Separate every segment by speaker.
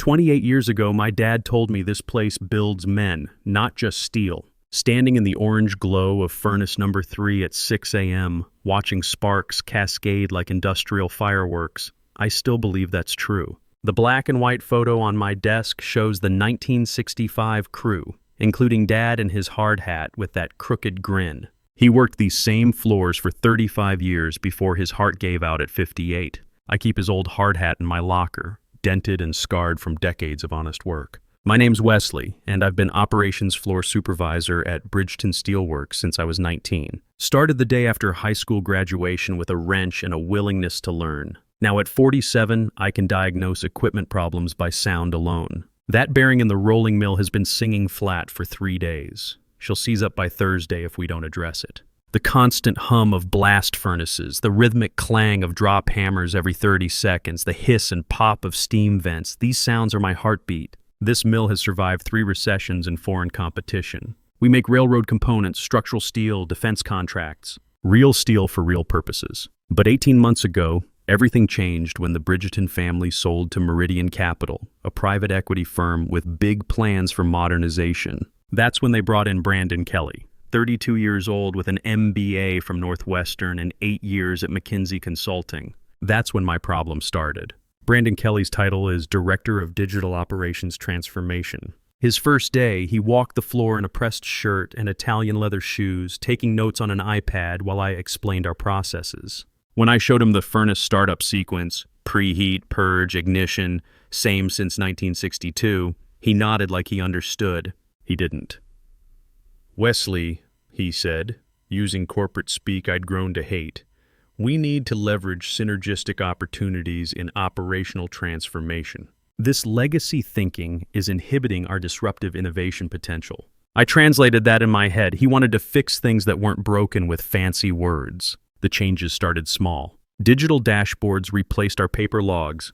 Speaker 1: 28 years ago, my dad told me this place builds men, not just steel. Standing in the orange glow of furnace number 3 at 6 a.m., watching sparks cascade like industrial fireworks, I still believe that's true. The black and white photo on my desk shows the 1965 crew, including Dad in his hard hat with that crooked grin. He worked these same floors for 35 years before his heart gave out at 58. I keep his old hard hat in my locker, dented and scarred from decades of honest work. My name's Wesley, and I've been operations floor supervisor at Bridgeton Steelworks since I was 19. Started the day after high school graduation with a wrench and a willingness to learn. Now at 47, I can diagnose equipment problems by sound alone. That bearing in the rolling mill has been singing flat for 3 days. She'll seize up by Thursday if we don't address it. The constant hum of blast furnaces, the rhythmic clang of drop hammers every 30 seconds, the hiss and pop of steam vents, these sounds are my heartbeat. This mill has survived 3 recessions and foreign competition. We make railroad components, structural steel, defense contracts. Real steel for real purposes. But 18 months ago, everything changed when the Bridgeton family sold to Meridian Capital, a private equity firm with big plans for modernization. That's when they brought in Brandon Kelly, 32 years old with an MBA from Northwestern and 8 years at McKinsey Consulting. That's when my problem started. Brandon Kelly's title is Director of Digital Operations Transformation. His first day, he walked the floor in a pressed shirt and Italian leather shoes, taking notes on an iPad while I explained our processes. When I showed him the furnace startup sequence, preheat, purge, ignition, same since 1962, he nodded like he understood. He didn't. "Wesley," he said, using corporate speak I'd grown to hate, "we need to leverage synergistic opportunities in operational transformation. This legacy thinking is inhibiting our disruptive innovation potential." I translated that in my head. He wanted to fix things that weren't broken with fancy words. The changes started small. Digital dashboards replaced our paper logs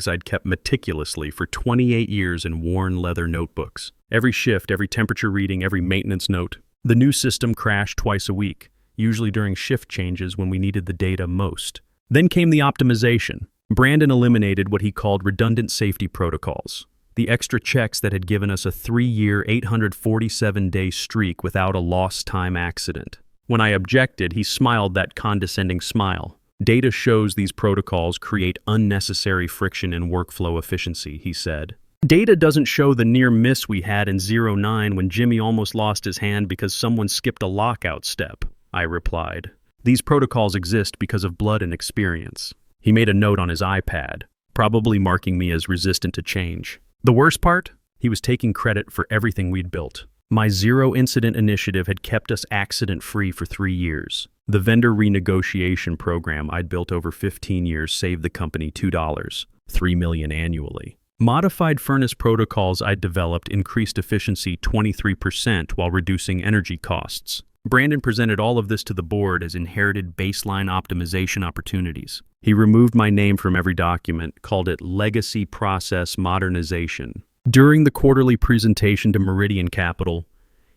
Speaker 1: I'd kept meticulously for 28 years in worn leather notebooks. Every shift, every temperature reading, every maintenance note. The new system crashed twice a week, usually during shift changes when we needed the data most. Then came the optimization. Brandon eliminated what he called redundant safety protocols, the extra checks that had given us a 3-year, 847-day streak without a lost time accident. When I objected, he smiled that condescending smile. "Data shows these protocols create unnecessary friction in workflow efficiency," he said. "Data doesn't show the near miss we had in 09 when Jimmy almost lost his hand because someone skipped a lockout step," I replied. "These protocols exist because of blood and experience." He made a note on his iPad, probably marking me as resistant to change. The worst part? He was taking credit for everything we'd built. My zero-incident initiative had kept us accident-free for 3 years. The vendor renegotiation program I'd built over 15 years saved the company $2, $3 million annually. Modified furnace protocols I'd developed increased efficiency 23% while reducing energy costs. Brandon presented all of this to the board as inherited baseline optimization opportunities. He removed my name from every document, called it Legacy Process Modernization. During the quarterly presentation to Meridian Capital,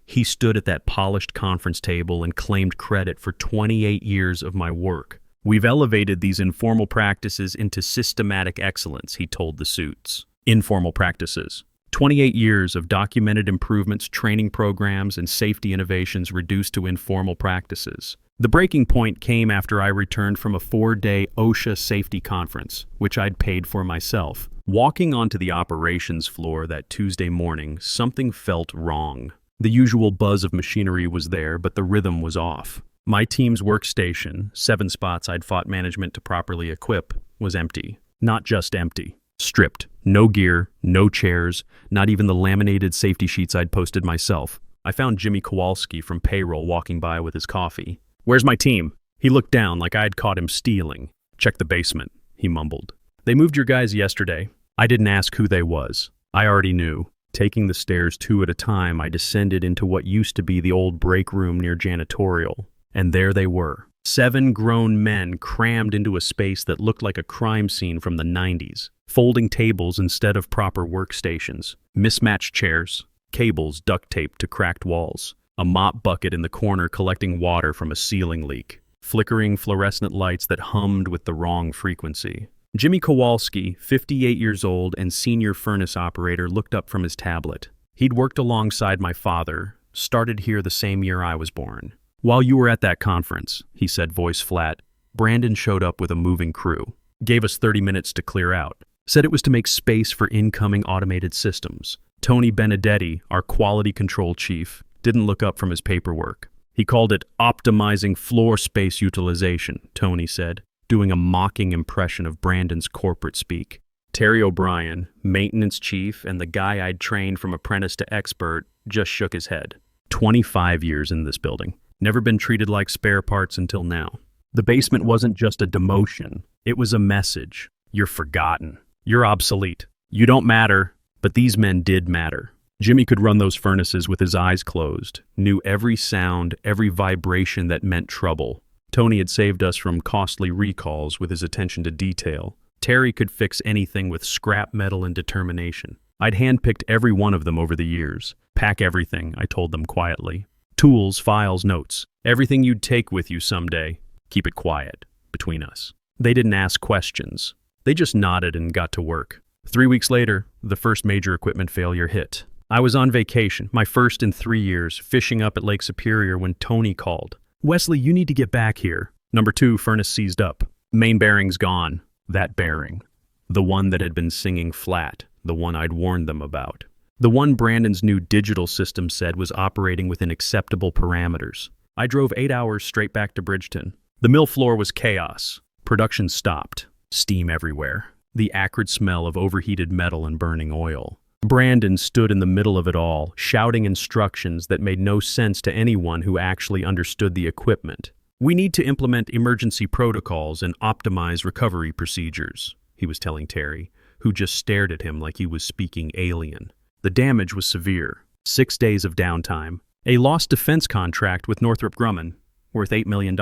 Speaker 1: he stood at that polished conference table and claimed credit for 28 years of my work. "We've elevated these informal practices into systematic excellence," he told the suits. Informal practices. 28 years of documented improvements, training programs, and safety innovations reduced to informal practices. The breaking point came after I returned from a 4-day OSHA safety conference, which I'd paid for myself. Walking onto the operations floor that Tuesday morning, something felt wrong. The usual buzz of machinery was there, but the rhythm was off. My team's workstation, 7 spots I'd fought management to properly equip, was empty. Not just empty. Stripped. No gear, no chairs, not even the laminated safety sheets I'd posted myself. I found Jimmy Kowalski from payroll walking by with his coffee. "Where's my team?" He looked down like I'd caught him stealing. "Check the basement," he mumbled. "They moved your guys yesterday." I didn't ask who they was. I already knew. Taking the stairs 2 at a time, I descended into what used to be the old break room near janitorial. And there they were. 7 grown men crammed into a space that looked like a crime scene from the 90s. Folding tables instead of proper workstations. Mismatched chairs. Cables duct taped to cracked walls. A mop bucket in the corner collecting water from a ceiling leak. Flickering fluorescent lights that hummed with the wrong frequency. Jimmy Kowalski, 58 years old and senior furnace operator, looked up from his tablet. He'd worked alongside my father, started here the same year I was born. While you were at that conference, he said, voice flat, Brandon showed up with a moving crew. Gave us 30 minutes to clear out. Said it was to make space for incoming automated systems. Tony Benedetti, our quality control chief, didn't look up from his paperwork. He called it optimizing floor space utilization, Tony said, doing a mocking impression of Brandon's corporate speak. Terry O'Brien, maintenance chief and the guy I'd trained from apprentice to expert, just shook his head. 25 years in this building. Never been treated like spare parts until now. The basement wasn't just a demotion. It was a message. You're forgotten. You're obsolete. You don't matter, but these men did matter. Jimmy could run those furnaces with his eyes closed, knew every sound, every vibration that meant trouble. Tony had saved us from costly recalls with his attention to detail. Terry could fix anything with scrap metal and determination. I'd handpicked every one of them over the years. Pack everything, I told them quietly. Tools, files, notes. Everything you'd take with you someday. Keep it quiet, between us. They didn't ask questions. They just nodded and got to work. 3 weeks later, the first major equipment failure hit. I was on vacation, my first in 3 years, fishing up at Lake Superior when Tony called. Wesley, you need to get back here. Number 2, furnace seized up. Main bearing's gone. That bearing. The one that had been singing flat. The one I'd warned them about. The one Brandon's new digital system said was operating within acceptable parameters. I drove 8 hours straight back to Bridgeton. The mill floor was chaos. Production stopped. Steam everywhere. The acrid smell of overheated metal and burning oil. Brandon stood in the middle of it all, shouting instructions that made no sense to anyone who actually understood the equipment. We need to implement emergency protocols and optimize recovery procedures, he was telling Terry, who just stared at him like he was speaking alien. The damage was severe. 6 days of downtime. A lost defense contract with Northrop Grumman, worth $8 million.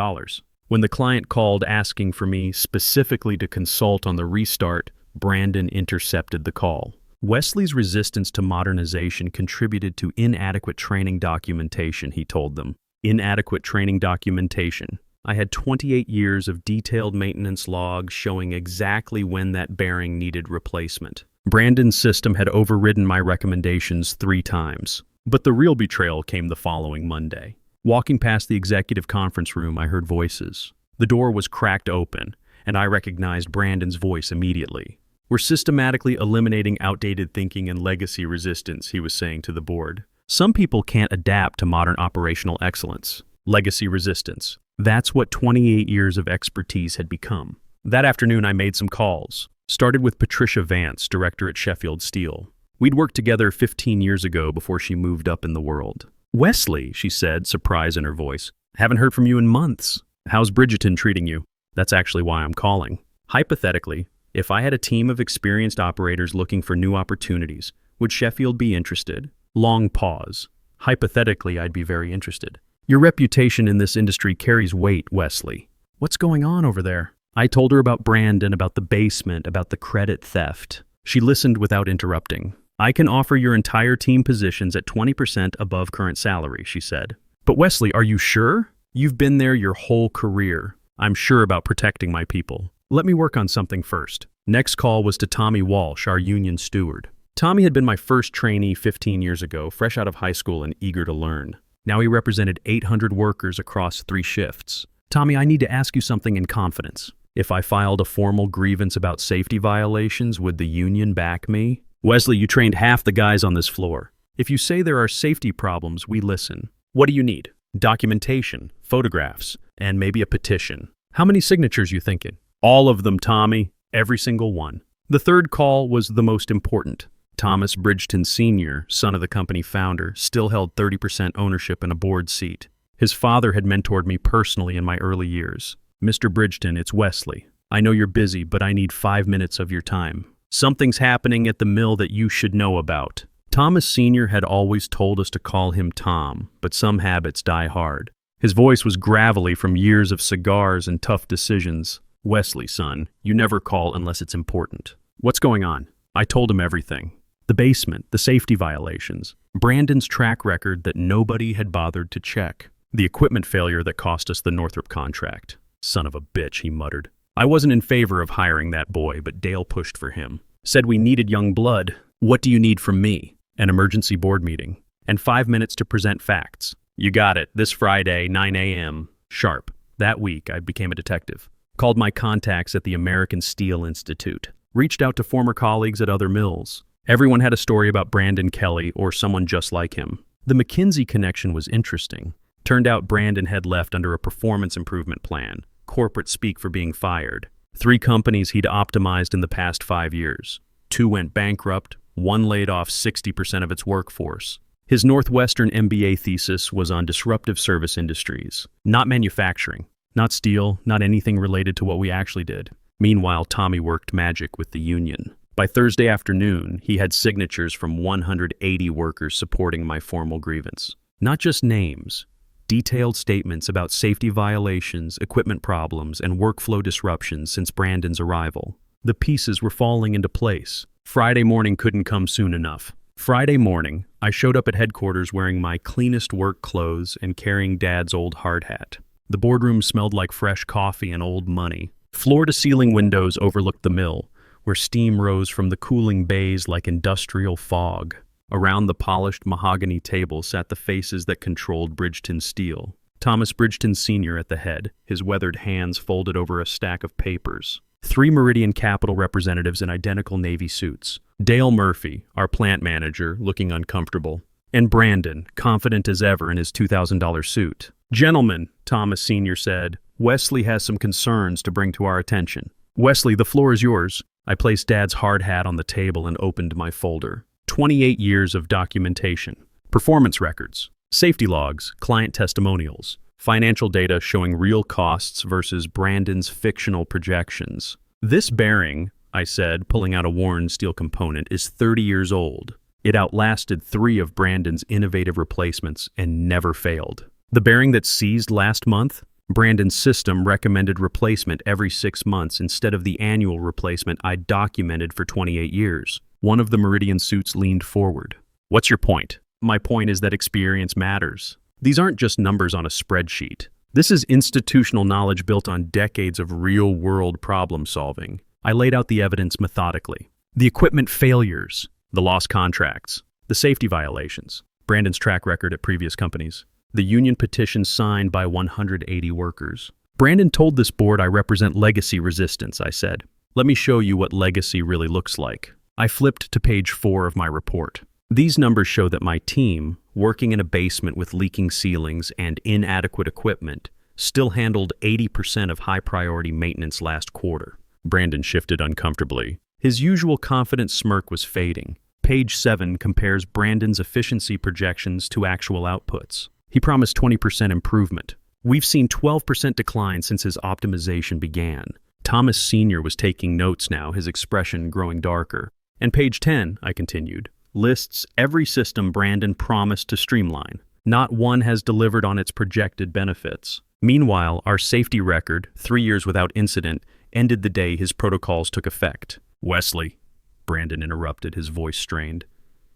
Speaker 1: When the client called asking for me specifically to consult on the restart, Brandon intercepted the call. Wesley's resistance to modernization contributed to inadequate training documentation, he told them. Inadequate training documentation. I had 28 years of detailed maintenance logs showing exactly when that bearing needed replacement. Brandon's system had overridden my recommendations 3 times. But the real betrayal came the following Monday. Walking past the executive conference room, I heard voices. The door was cracked open, and I recognized Brandon's voice immediately. We're systematically eliminating outdated thinking and legacy resistance, he was saying to the board. Some people can't adapt to modern operational excellence. Legacy resistance. That's what 28 years of expertise had become. That afternoon, I made some calls. Started with Patricia Vance, director at Sheffield Steel. We'd worked together 15 years ago before she moved up in the world. Wesley, she said, surprise in her voice. Haven't heard from you in months. How's Bridgeton treating you? That's actually why I'm calling. Hypothetically, if I had a team of experienced operators looking for new opportunities, would Sheffield be interested? Long pause. Hypothetically, I'd be very interested. Your reputation in this industry carries weight, Wesley. What's going on over there? I told her about Brandon, about the basement, about the credit theft. She listened without interrupting. I can offer your entire team positions at 20% above current salary, she said. But Wesley, are you sure? You've been there your whole career. I'm sure about protecting my people. Let me work on something first. Next call was to Tommy Walsh, our union steward. Tommy had been my first trainee 15 years ago, fresh out of high school and eager to learn. Now he represented 800 workers across 3 shifts. Tommy, I need to ask you something in confidence. If I filed a formal grievance about safety violations, would the union back me? Wesley, you trained half the guys on this floor. If you say there are safety problems, we listen. What do you need? Documentation, photographs, and maybe a petition. How many signatures you thinking? All of them, Tommy. Every single one. The third call was the most important. Thomas Bridgeton Sr., son of the company founder, still held 30% ownership and a board seat. His father had mentored me personally in my early years. Mr. Bridgeton, it's Wesley. I know you're busy, but I need 5 minutes of your time. Something's happening at the mill that you should know about. Thomas Sr. had always told us to call him Tom, but some habits die hard. His voice was gravelly from years of cigars and tough decisions. Wesley, son, you never call unless it's important. What's going on? I told him everything. The basement, the safety violations, Brandon's track record that nobody had bothered to check, the equipment failure that cost us the Northrop contract. Son of a bitch, he muttered. I wasn't in favor of hiring that boy, but Dale pushed for him. Said we needed young blood. What do you need from me? An emergency board meeting. And 5 minutes to present facts. You got it. This Friday, 9 a.m. sharp. That week, I became a detective. Called my contacts at the American Steel Institute. Reached out to former colleagues at other mills. Everyone had a story about Brandon Kelly or someone just like him. The McKinsey connection was interesting. Turned out Brandon had left under a performance improvement plan, corporate speak for being fired. 3 companies he'd optimized in the past 5 years. 2 went bankrupt, 1 laid off 60% of its workforce. His Northwestern MBA thesis was on disruptive service industries, not manufacturing, not steel, not anything related to what we actually did. Meanwhile, Tommy worked magic with the union. By Thursday afternoon, he had signatures from 180 workers supporting my formal grievance. Not just names, detailed statements about safety violations, equipment problems, and workflow disruptions since Brandon's arrival. The pieces were falling into place. Friday morning couldn't come soon enough. Friday morning, I showed up at headquarters wearing my cleanest work clothes and carrying Dad's old hard hat. The boardroom smelled like fresh coffee and old money. Floor-to-ceiling windows overlooked the mill, where steam rose from the cooling bays like industrial fog. Around the polished mahogany table sat the faces that controlled Bridgeton Steel. Thomas Bridgeton Sr. at the head, his weathered hands folded over a stack of papers. 3 Meridian Capital representatives in identical Navy suits. Dale Murphy, our plant manager, looking uncomfortable. And Brandon, confident as ever in his $2,000 suit. "Gentlemen," Thomas Sr. said, "Wesley has some concerns to bring to our attention." "Wesley, the floor is yours." I placed Dad's hard hat on the table and opened my folder. 28 years of documentation. Performance records, safety logs, client testimonials, financial data showing real costs versus Brandon's fictional projections. "This bearing," I said, pulling out a worn steel component, "is 30 years old. It outlasted 3 of Brandon's innovative replacements and never failed. The bearing that seized last month? Brandon's system recommended replacement every 6 months instead of the annual replacement I'd documented for 28 years. One of the Meridian suits leaned forward. "What's your point?" "My point is that experience matters. These aren't just numbers on a spreadsheet. This is institutional knowledge built on decades of real-world problem solving." I laid out the evidence methodically. The equipment failures, the lost contracts, the safety violations, Brandon's track record at previous companies, the union petition signed by 180 workers. "Brandon told this board I represent legacy resistance," I said. "Let me show you what legacy really looks like." I flipped to page 4 of my report. These numbers show that my team, working in a basement with leaking ceilings and inadequate equipment, still handled 80% of high-priority maintenance last quarter. Brandon shifted uncomfortably. His usual confident smirk was fading. Page 7 compares Brandon's efficiency projections to actual outputs. He promised 20% improvement. We've seen 12% decline since his optimization began. Thomas Sr. was taking notes now, his expression growing darker. And page 10, I continued, lists every system Brandon promised to streamline. Not one has delivered on its projected benefits. Meanwhile, our safety record, 3 years without incident, ended the day his protocols took effect. "Wesley," Brandon interrupted, his voice strained,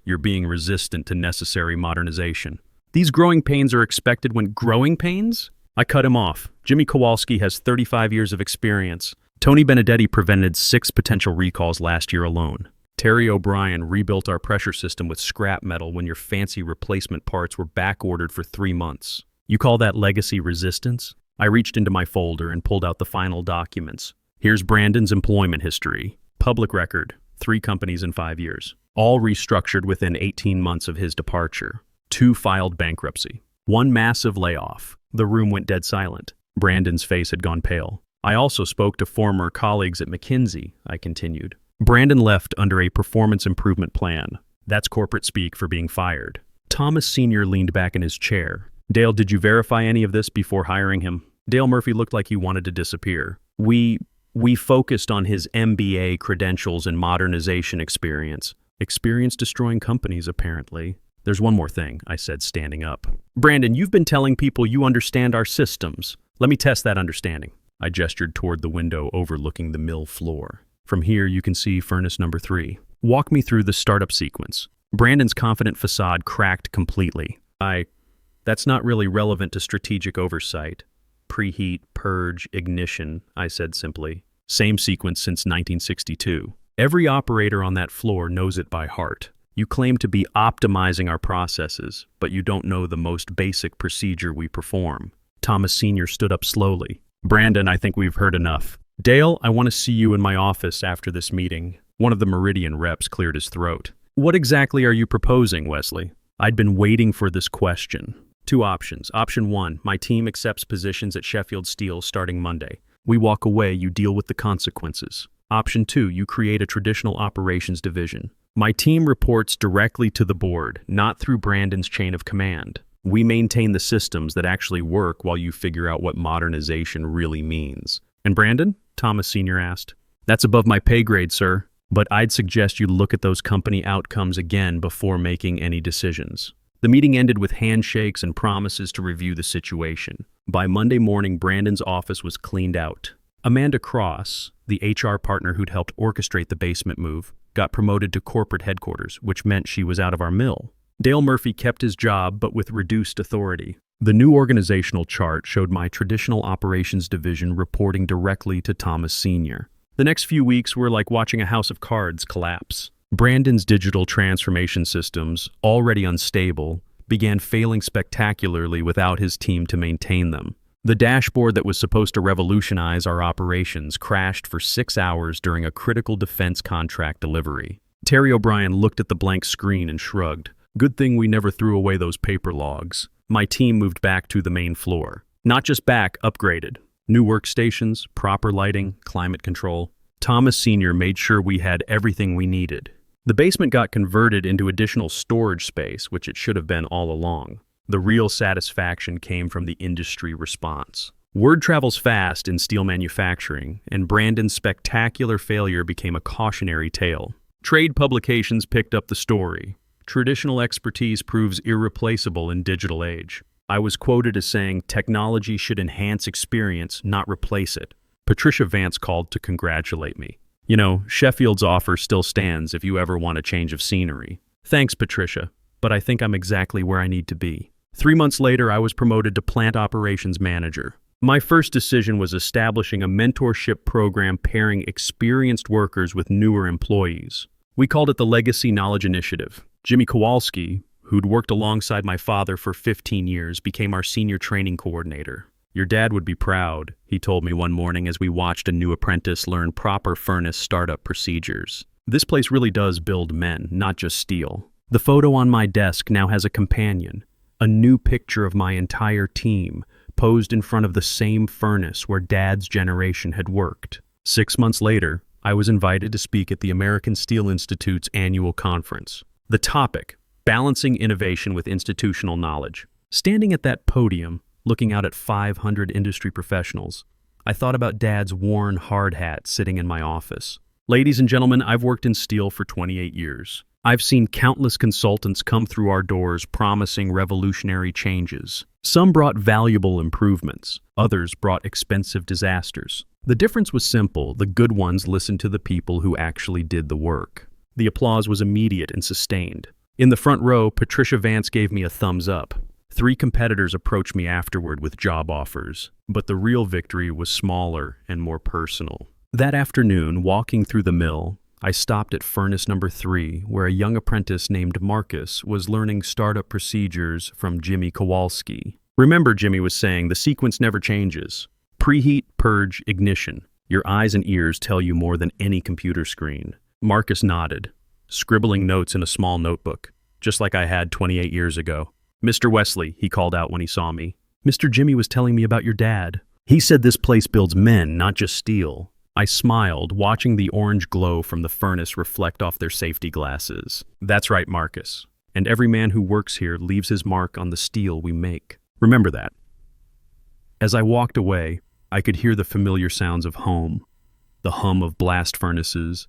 Speaker 1: "you're being resistant to necessary modernization. These growing pains are expected when growing pains?" I cut him off. "Jimmy Kowalski has 35 years of experience. Tony Benedetti prevented 6 potential recalls last year alone. Terry O'Brien rebuilt our pressure system with scrap metal when your fancy replacement parts were back-ordered for 3 months. You call that legacy resistance?" I reached into my folder and pulled out the final documents. Here's Brandon's employment history. Public record, 3 companies in 5 years. All restructured within 18 months of his departure. 2 filed bankruptcy. 1 massive layoff. The room went dead silent. Brandon's face had gone pale. "I also spoke to former colleagues at McKinsey," I continued. "Brandon left under a performance improvement plan. That's corporate speak for being fired." Thomas Sr. leaned back in his chair. "Dale, did you verify any of this before hiring him?" Dale Murphy looked like he wanted to disappear. We focused on his MBA credentials and modernization experience. Experience destroying companies, apparently. "There's one more thing," I said, standing up. "Brandon, you've been telling people you understand our systems. Let me test that understanding." I gestured toward the window overlooking the mill floor. "From here, you can see furnace number 3. Walk me through the startup sequence." Brandon's confident facade cracked completely. That's not really relevant to strategic oversight. Preheat, purge, ignition," I said simply. Same sequence since 1962. Every operator on that floor knows it by heart. You claim to be optimizing our processes, but you don't know the most basic procedure we perform. Thomas Sr. stood up slowly. Brandon, I think we've heard enough. Dale, I want to see you in my office after this meeting. One of the Meridian reps cleared his throat. What exactly are you proposing, Wesley? I'd been waiting for this question. Two options. Option one, my team accepts positions at Sheffield Steel starting Monday. We walk away, you deal with the consequences. Option two, you create a traditional operations division. My team reports directly to the board, not through Brandon's chain of command. We maintain the systems that actually work while you figure out what modernization really means. And Brandon? Thomas Sr. asked. That's above my pay grade, sir. But I'd suggest you look at those company outcomes again before making any decisions. The meeting ended with handshakes and promises to review the situation. By Monday morning, Brandon's office was cleaned out. Amanda Cross, the HR partner who'd helped orchestrate the basement move, got promoted to corporate headquarters, which meant she was out of our mill. Dale Murphy kept his job, but with reduced authority. The new organizational chart showed my traditional operations division reporting directly to Thomas Sr. The next few weeks were like watching a house of cards collapse. Brandon's digital transformation systems, already unstable, began failing spectacularly without his team to maintain them. The dashboard that was supposed to revolutionize our operations crashed for 6 hours during a critical defense contract delivery. Terry O'Brien looked at the blank screen and shrugged. Good thing we never threw away those paper logs. My team moved back to the main floor. Not just back, upgraded. New workstations, proper lighting, climate control. Thomas Sr. made sure we had everything we needed. The basement got converted into additional storage space, which it should have been all along. The real satisfaction came from the industry response. Word travels fast in steel manufacturing, and Brandon's spectacular failure became a cautionary tale. Trade publications picked up the story. Traditional expertise proves irreplaceable in digital age. I was quoted as saying, technology should enhance experience, not replace it. Patricia Vance called to congratulate me. You know, Sheffield's offer still stands if you ever want a change of scenery. Thanks, Patricia, but I think I'm exactly where I need to be. 3 months later, I was promoted to plant operations manager. My first decision was establishing a mentorship program pairing experienced workers with newer employees. We called it the Legacy Knowledge Initiative. Jimmy Kowalski, who'd worked alongside my father for 15 years, became our senior training coordinator. Your dad would be proud, he told me one morning as we watched a new apprentice learn proper furnace startup procedures. This place really does build men, not just steel. The photo on my desk now has a companion, a new picture of my entire team, posed in front of the same furnace where Dad's generation had worked. 6 months later, I was invited to speak at the American Steel Institute's annual conference. The topic, balancing innovation with institutional knowledge. Standing at that podium, looking out at 500 industry professionals, I thought about Dad's worn hard hat sitting in my office. Ladies and gentlemen, I've worked in steel for 28 years. I've seen countless consultants come through our doors promising revolutionary changes. Some brought valuable improvements, others brought expensive disasters. The difference was simple: the good ones listened to the people who actually did the work. The applause was immediate and sustained. In the front row, Patricia Vance gave me a thumbs up. 3 competitors approached me afterward with job offers, but the real victory was smaller and more personal. That afternoon, walking through the mill, I stopped at furnace number 3, where a young apprentice named Marcus was learning startup procedures from Jimmy Kowalski. Remember, Jimmy was saying, the sequence never changes. Preheat, purge, ignition. Your eyes and ears tell you more than any computer screen. Marcus nodded, scribbling notes in a small notebook, just like I had 28 years ago. Mr. Wesley, he called out when he saw me. Mr. Jimmy was telling me about your dad. He said this place builds men, not just steel. I smiled, watching the orange glow from the furnace reflect off their safety glasses. That's right, Marcus. And every man who works here leaves his mark on the steel we make. Remember that. As I walked away, I could hear the familiar sounds of home, the hum of blast furnaces,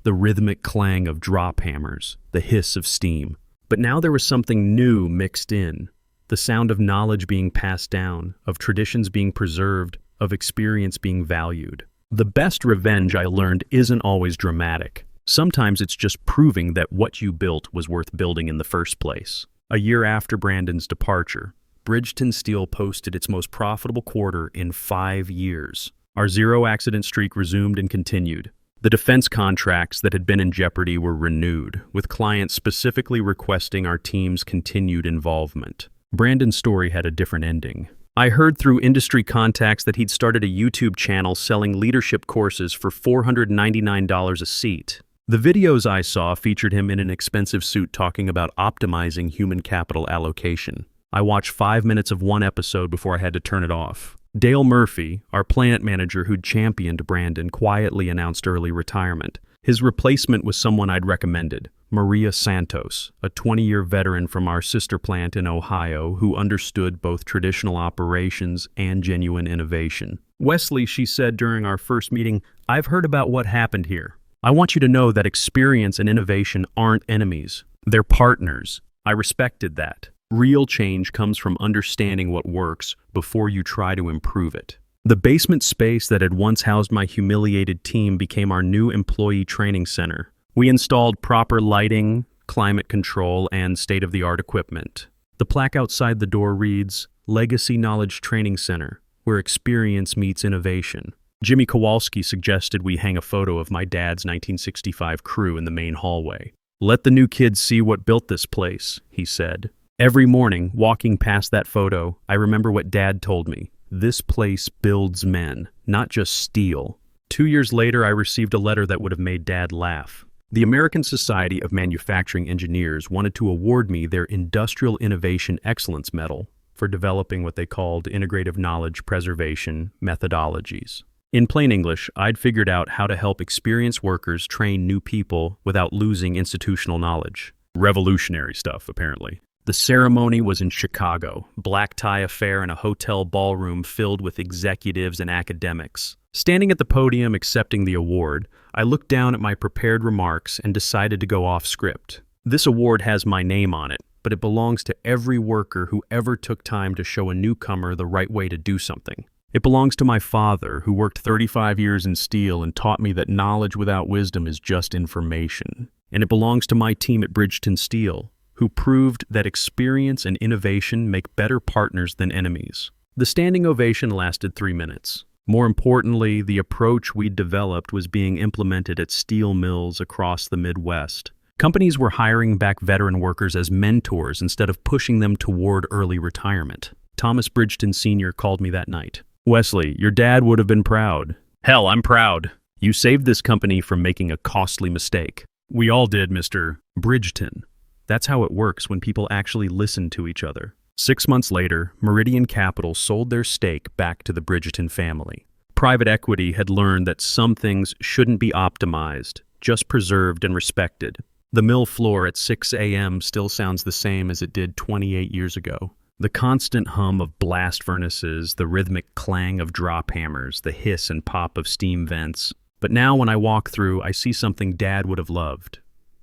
Speaker 1: the rhythmic clang of drop hammers, the hiss of steam. But now there was something new mixed in, the sound of knowledge being passed down, of traditions being preserved, of experience being valued. The best revenge, I learned, isn't always dramatic. Sometimes it's just proving that what you built was worth building in the first place. A year after Brandon's departure, Bridgeton Steel posted its most profitable quarter in 5 years. Our zero-accident streak resumed and continued. The defense contracts that had been in jeopardy were renewed, with clients specifically requesting our team's continued involvement. Brandon's story had a different ending. I heard through industry contacts that he'd started a YouTube channel selling leadership courses for $499 a seat. The videos I saw featured him in an expensive suit talking about optimizing human capital allocation. I watched 5 minutes of one episode before I had to turn it off. Dale Murphy, our plant manager who'd championed Brandon, quietly announced early retirement. His replacement was someone I'd recommended, Maria Santos, a 20-year veteran from our sister plant in Ohio who understood both traditional operations and genuine innovation. "Wesley," she said during our first meeting, "I've heard about what happened here. I want you to know that experience and innovation aren't enemies. They're partners." I respected that. Real change comes from understanding what works before you try to improve it. The basement space that had once housed my humiliated team became our new employee training center. We installed proper lighting, climate control, and state-of-the-art equipment. The plaque outside the door reads, "Legacy Knowledge Training Center, where experience meets innovation." Jimmy Kowalski suggested we hang a photo of my dad's 1965 crew in the main hallway. "Let the new kids see what built this place," he said. Every morning, walking past that photo, I remember what Dad told me. This place builds men, not just steel. 2 years later, I received a letter that would have made Dad laugh. The American Society of Manufacturing Engineers wanted to award me their Industrial Innovation Excellence Medal for developing what they called integrative knowledge preservation methodologies. In plain English, I'd figured out how to help experienced workers train new people without losing institutional knowledge. Revolutionary stuff, apparently. The ceremony was in Chicago, black tie affair in a hotel ballroom filled with executives and academics. Standing at the podium accepting the award, I looked down at my prepared remarks and decided to go off script. This award has my name on it, but it belongs to every worker who ever took time to show a newcomer the right way to do something. It belongs to my father, who worked 35 years in steel and taught me that knowledge without wisdom is just information. And it belongs to my team at Bridgeton Steel, who proved that experience and innovation make better partners than enemies. The standing ovation lasted 3 minutes. More importantly, the approach we'd developed was being implemented at steel mills across the Midwest. Companies were hiring back veteran workers as mentors instead of pushing them toward early retirement. Thomas Bridgeton Sr. called me that night. "Wesley, your dad would have been proud." "Hell, I'm proud. You saved this company from making a costly mistake." "We all did, Mr. Bridgeton." That's how it works when people actually listen to each other. 6 months later, Meridian Capital sold their stake back to the Bridgeton family. Private equity had learned that some things shouldn't be optimized, just preserved and respected. The mill floor at 6 a.m. still sounds the same as it did 28 years ago. The constant hum of blast furnaces, the rhythmic clang of drop hammers, the hiss and pop of steam vents. But now when I walk through, I see something Dad would have loved.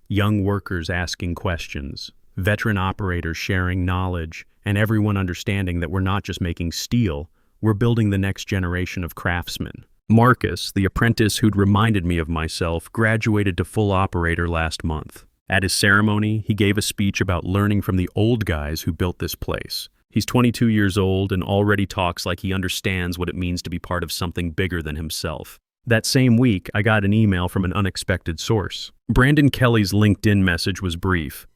Speaker 1: Young workers asking questions, veteran operators sharing knowledge, and everyone understanding that we're not just making steel, we're building the next generation of craftsmen. Marcus, the apprentice who'd reminded me of myself, graduated to full operator last month. At his ceremony, he gave a speech about learning from the old guys who built this place. He's 22 years old and already talks like he understands what it means to be part of something bigger than himself. That same week, I got an email from an unexpected source. Brandon Kelly's LinkedIn message was brief.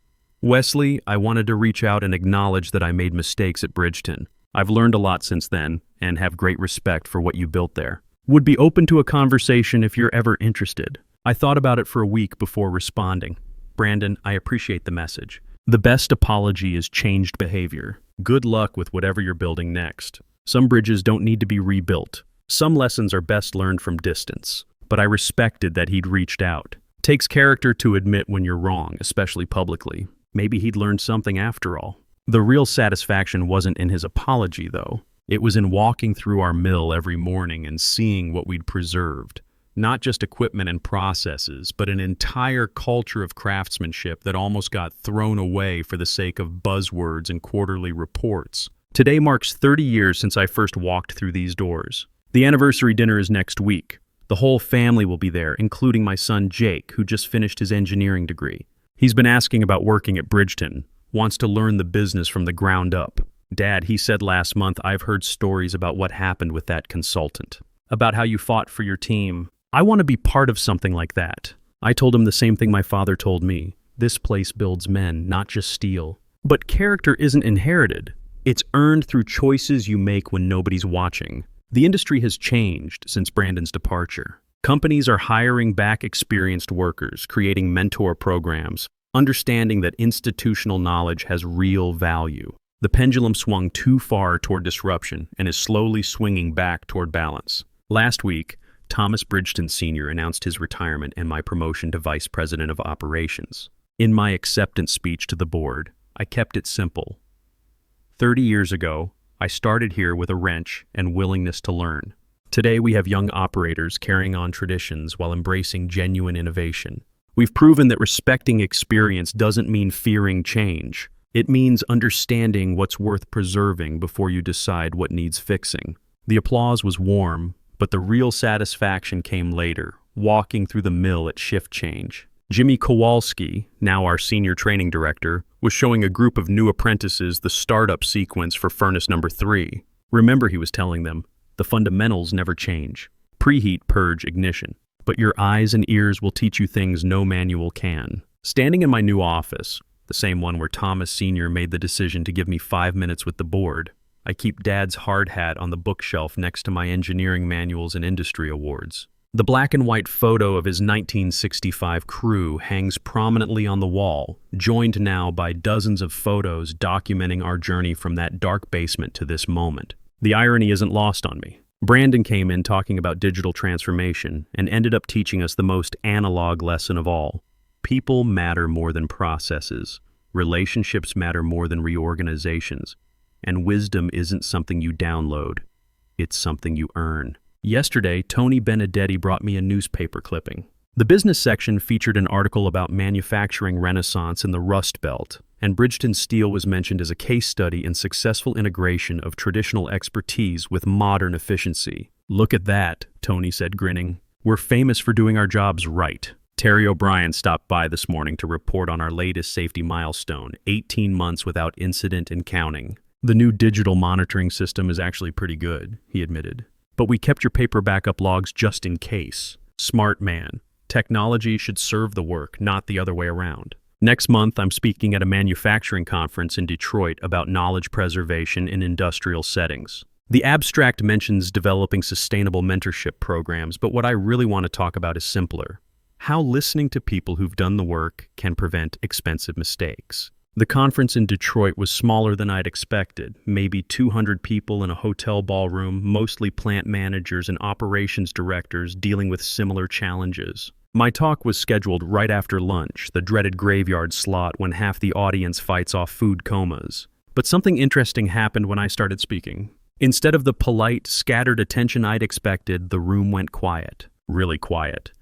Speaker 1: "Wesley, I wanted to reach out and acknowledge that I made mistakes at Bridgeton. I've learned a lot since then and have great respect for what you built there. Would be open to a conversation if you're ever interested." I thought about it for a week before responding. "Brandon, I appreciate the message. The best apology is changed behavior. Good luck with whatever you're building next. Some bridges don't need to be rebuilt. Some lessons are best learned from distance." But I respected that he'd reached out. Takes character to admit when you're wrong, especially publicly. Maybe he'd learned something after all. The real satisfaction wasn't in his apology, though. It was in walking through our mill every morning and seeing what we'd preserved. Not just equipment and processes, but an entire culture of craftsmanship that almost got thrown away for the sake of buzzwords and quarterly reports. Today marks 30 years since I first walked through these doors. The anniversary dinner is next week. The whole family will be there, including my son Jake, who just finished his engineering degree. He's been asking about working at Bridgeton, wants to learn the business from the ground up. "Dad," he said last month, "I've heard stories about what happened with that consultant. about how you fought for your team. I want to be part of something like that. I told him the same thing my father told me. This place builds men, not just steel. But character isn't inherited. It's earned through choices you make when nobody's watching. The industry has changed since Brandon's departure. Companies are hiring back experienced workers, creating mentor programs, understanding that institutional knowledge has real value. The pendulum swung too far toward disruption and is slowly swinging back toward balance. Last week, Thomas Bridgeton Sr. announced his retirement and my promotion to Vice President of Operations. In my acceptance speech to the board, I kept it simple. 30 years ago, I started here with a wrench and willingness to learn. Today, we have young operators carrying on traditions while embracing genuine innovation. We've proven that respecting experience doesn't mean fearing change. It means understanding what's worth preserving before you decide what needs fixing. The applause was warm, but the real satisfaction came later, walking through the mill at shift change. Jimmy Kowalski, now our senior training director, was showing a group of new apprentices the startup sequence for furnace number 3. Remember, he was telling them, the fundamentals never change. Preheat, purge, ignition. But your eyes and ears will teach you things no manual can. Standing in my new office, the same one where Thomas Sr. made the decision to give me 5 minutes with the board, I keep Dad's hard hat on the bookshelf next to my engineering manuals and industry awards. The black and white photo of his 1965 crew hangs prominently on the wall, joined now by dozens of photos documenting our journey from that dark basement to this moment. The irony isn't lost on me. Brandon came in talking about digital transformation and ended up teaching us the most analog lesson of all. People matter more than processes. Relationships matter more than reorganizations. And wisdom isn't something you download. It's something you earn. Yesterday, Tony Benedetti brought me a newspaper clipping. The business section featured an article about manufacturing renaissance in the Rust Belt, and Bridgeton Steel was mentioned as a case study in successful integration of traditional expertise with modern efficiency. Look at that, Tony said, grinning. We're famous for doing our jobs right. Terry O'Brien stopped by this morning to report on our latest safety milestone, 18 months without incident and counting. The new digital monitoring system is actually pretty good, he admitted. But we kept your paper backup logs just in case. Smart man. Technology should serve the work, not the other way around. Next month, I'm speaking at a manufacturing conference in Detroit about knowledge preservation in industrial settings. The abstract mentions developing sustainable mentorship programs, but what I really want to talk about is simpler. How listening to people who've done the work can prevent expensive mistakes. The conference in Detroit was smaller than I'd expected, maybe 200 people in a hotel ballroom, mostly plant managers and operations directors dealing with similar challenges. My talk was scheduled right after lunch, the dreaded graveyard slot when half the audience fights off food comas. But something interesting happened when I started speaking. Instead of the polite, scattered attention I'd expected, the room went quiet, really quiet.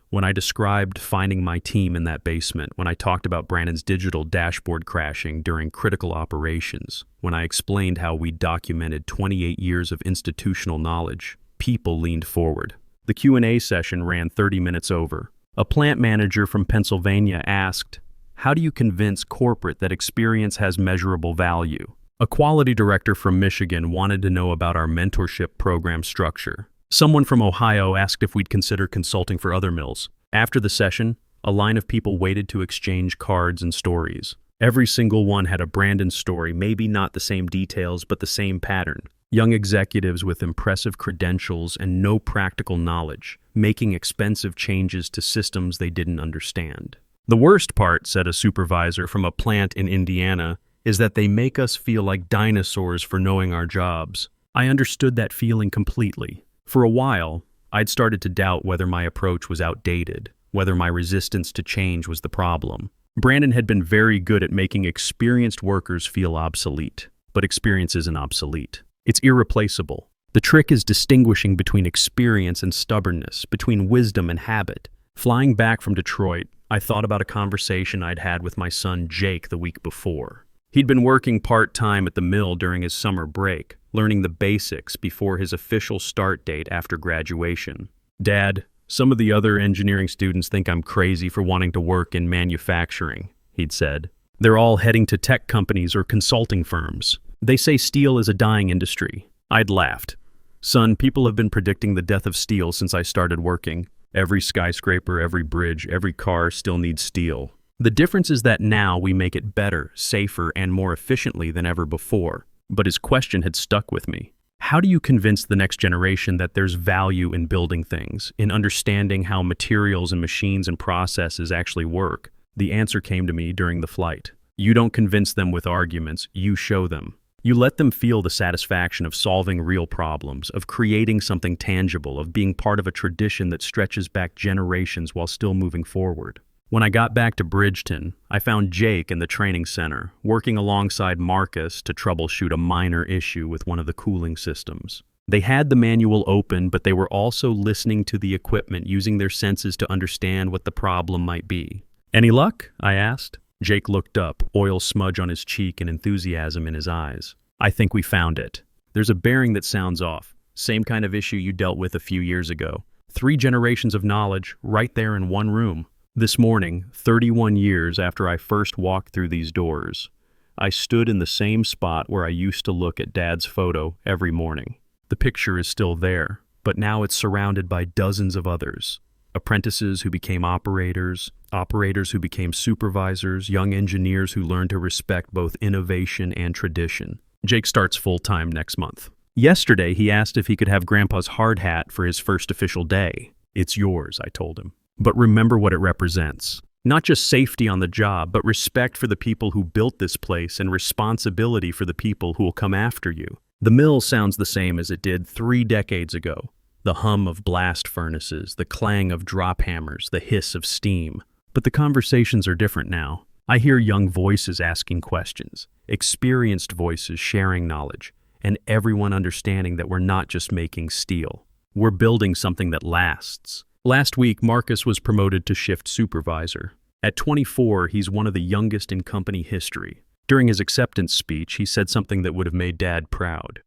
Speaker 1: When I described finding my team in that basement, when I talked about Brandon's digital dashboard crashing during critical operations, when I explained how we documented 28 years of institutional knowledge, people leaned forward. The Q&A session ran 30 minutes over. A plant manager from Pennsylvania asked, "How do you convince corporate that experience has measurable value?" A quality director from Michigan wanted to know about our mentorship program structure. Someone from Ohio asked if we'd consider consulting for other mills. After the session, a line of people waited to exchange cards and stories. Every single one had a Brandon story, maybe not the same details, but the same pattern. Young executives with impressive credentials and no practical knowledge, making expensive changes to systems they didn't understand. The worst part, said a supervisor from a plant in Indiana, is that they make us feel like dinosaurs for knowing our jobs. I understood that feeling completely. For a while, I'd started to doubt whether my approach was outdated, whether my resistance to change was the problem. Brandon had been very good at making experienced workers feel obsolete, but experience isn't obsolete. It's irreplaceable. The trick is distinguishing between experience and stubbornness, between wisdom and habit. Flying back from Detroit, I thought about a conversation I'd had with my son Jake the week before. He'd been working part-time at the mill during his summer break, learning the basics before his official start date after graduation. "Dad, some of the other engineering students think I'm crazy for wanting to work in manufacturing," he'd said. "They're all heading to tech companies or consulting firms. They say steel is a dying industry." I'd laughed. Son, people have been predicting the death of steel since I started working. Every skyscraper, every bridge, every car still needs steel. The difference is that now we make it better, safer, and more efficiently than ever before. But his question had stuck with me. How do you convince the next generation that there's value in building things, in understanding how materials and machines and processes actually work? The answer came to me during the flight. You don't convince them with arguments, you show them. You let them feel the satisfaction of solving real problems, of creating something tangible, of being part of a tradition that stretches back generations while still moving forward. When I got back to Bridgeton, I found Jake in the training center, working alongside Marcus to troubleshoot a minor issue with one of the cooling systems. They had the manual open, but they were also listening to the equipment, using their senses to understand what the problem might be. Any luck? I asked. Jake looked up, oil smudge on his cheek and enthusiasm in his eyes. I think we found it. There's a bearing that sounds off. Same kind of issue you dealt with a few years ago. 3 generations of knowledge, right there in one room. This morning, 31 years after I first walked through these doors, I stood in the same spot where I used to look at Dad's photo every morning. The picture is still there, but now it's surrounded by dozens of others. Apprentices who became operators, operators who became supervisors, young engineers who learned to respect both innovation and tradition. Jake starts full-time next month. Yesterday, he asked if he could have Grandpa's hard hat for his first official day. It's yours, I told him. But remember what it represents. Not just safety on the job, but respect for the people who built this place and responsibility for the people who will come after you. The mill sounds the same as it did 3 decades ago. The hum of blast furnaces, the clang of drop hammers, the hiss of steam. But the conversations are different now. I hear young voices asking questions, experienced voices sharing knowledge, and everyone understanding that we're not just making steel. We're building something that lasts. Last week, Marcus was promoted to shift supervisor. At 24, he's one of the youngest in company history. During his acceptance speech, he said something that would have made Dad proud.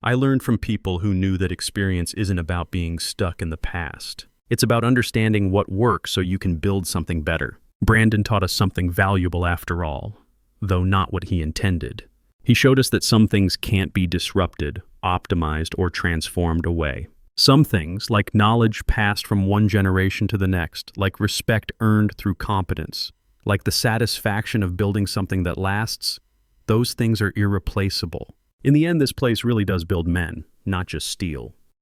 Speaker 1: I learned from people who knew that experience isn't about being stuck in the past. It's about understanding what works so you can build something better. Brandon taught us something valuable after all, though not what he intended. He showed us that some things can't be disrupted, optimized, or transformed away. Some things, like knowledge passed from one generation to the next, like respect earned through competence, like the satisfaction of building something that lasts, those things are irreplaceable. In the end, this place really does build men, not just steel.